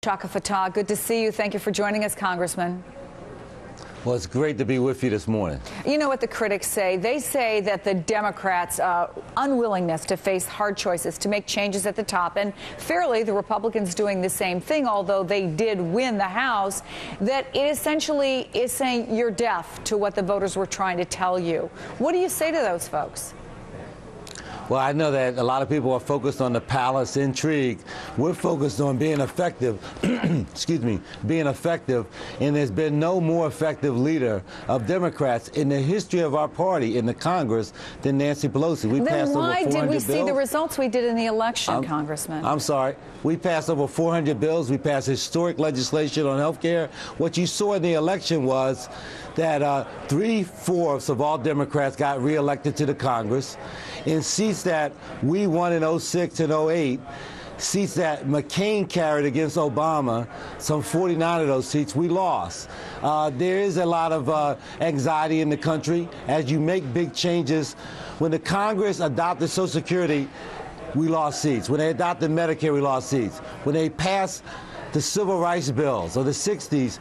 Chaka Fattah, good to see you. Thank you for joining us, Congressman. Well, it's great to be with you this morning. You know what the critics say? They say that the Democrats' unwillingness to face hard choices, to make changes at the top, and fairly the Republicans doing the same thing, although they did win the House, that it essentially is saying you're deaf to what the voters were trying to tell you. What do you say to those folks? Well, I know that a lot of people are focused on the palace intrigue. We're focused on being effective, being effective, and there's been no more effective leader of Democrats in the history of our party in the Congress than Nancy Pelosi. We passed over 400 bills. Then why did we see the results we did in the election, Congressman? I'm sorry. We passed over 400 bills. We passed historic legislation on health care. What you saw in the election was that 3/4 of all Democrats got reelected to the Congress. In seats that we won in 06 and 08, seats that McCain carried against Obama, some 49 of those seats we lost. There is a lot of anxiety in the country as you make big changes. When the Congress adopted Social Security, we lost seats. When they adopted Medicare, we lost seats. When they passed the civil rights bills of the 60s,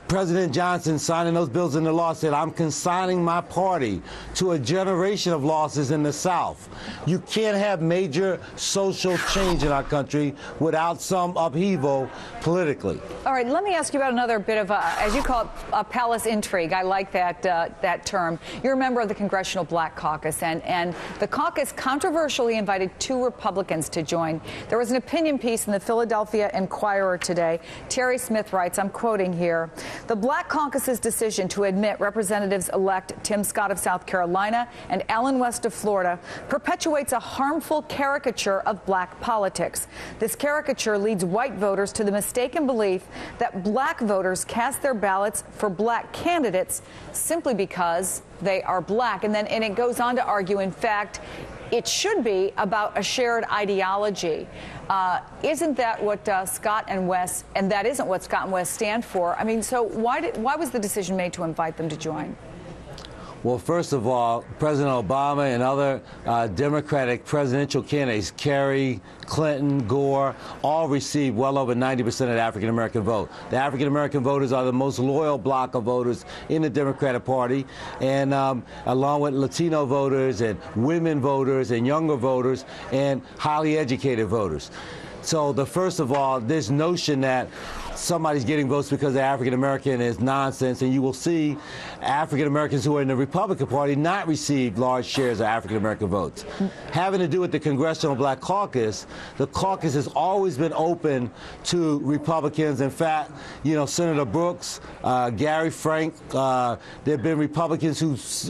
President Jansing signing those bills into law said, I'm consigning my party to a generation of losses in the South. You can't have major social change in our country without some upheaval politically. All right, let me ask you about another bit of, as you call it, a palace intrigue. I like that term. You're a member of the Congressional Black Caucus, and the caucus controversially invited 2 Republicans to join. There was an opinion piece in the Philadelphia Inquirer today. Terry Smith writes, I'm quoting here, the Black Caucus's decision to admit Representatives-elect Tim Scott of South Carolina and Allen West of Florida perpetuates a harmful caricature of black politics. This caricature leads white voters to the mistaken belief that black voters cast their ballots for black candidates simply because they are black. And it goes on to argue, in fact, it should be about a shared ideology. Isn't that what Scott and West, and that isn't what Scott and West stand for? I mean, so why was the decision made to invite them to join? Well, first of all, President Obama and other Democratic presidential candidates, Kerry, Clinton, Gore, all received well over 90% of the African-American vote. The African-American voters are the most loyal bloc of voters in the Democratic Party, and along with Latino voters and women voters and younger voters and highly educated voters. So first of all, this notion that somebody's getting votes because they're African-American is nonsense, and you will see African-Americans who are in the Republican Party not receive large shares of African-American votes. Having to do with the Congressional Black Caucus, the caucus has always been open to Republicans. In fact, you know, Senator Brooks, Gary Frank, there have been Republicans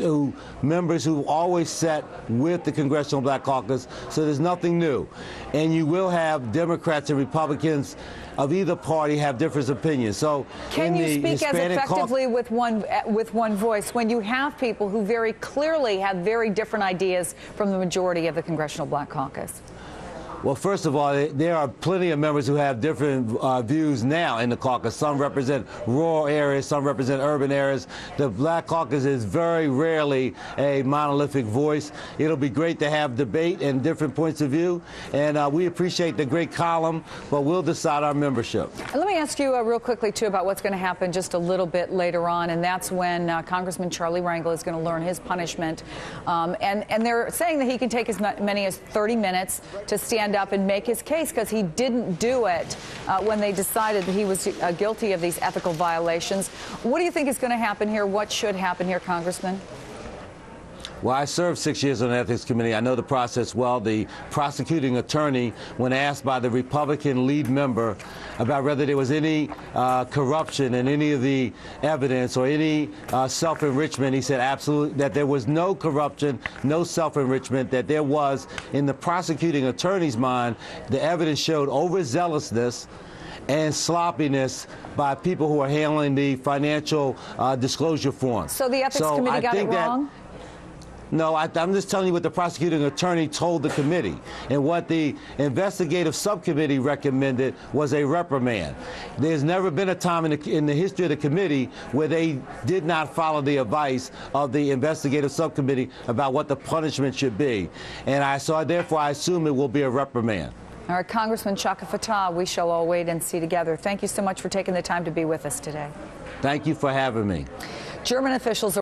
members who always sat with the Congressional Black Caucus, so there's nothing new. And you will have Democrats and Republicans of either party have different opinions. So can you speak as effectively with one voice when you have people who very clearly have very different ideas from the majority of the Congressional Black Caucus? Well, first of all, there are plenty of members who have different views now in the caucus. Some represent rural areas, some represent urban areas. The Black Caucus is very rarely a monolithic voice. It'll be great to have debate and different points of view, and we appreciate the great column, but we'll decide our membership. Let me ask you real quickly, too, about what's going to happen just a little bit later on, and that's when Congressman Charlie Rangel is going to learn his punishment. And they're saying that he can take as many as 30 minutes to stand up and make his case because he didn't do it when they decided that he was guilty of these ethical violations. What do you think is going to happen here? What should happen here, Congressman? Well, I served 6 years on the Ethics Committee. I know the process well. The prosecuting attorney, when asked by the Republican lead member about whether there was any corruption in any of the evidence or any self-enrichment, he said absolutely that there was no corruption, no self-enrichment, that there was, in the prosecuting attorney's mind, the evidence showed overzealousness and sloppiness by people who are handling the financial disclosure forms. So the Ethics Committee got it wrong? No, I'm just telling you what the prosecuting attorney told the committee. And what the investigative subcommittee recommended was a reprimand. There's never been a time in the history of the committee where they did not follow the advice of the investigative subcommittee about what the punishment should be. And therefore, I assume it will be a reprimand. All right, Congressman Chaka Fattah, we shall all wait and see together. Thank you so much for taking the time to be with us today. Thank you for having me. German officials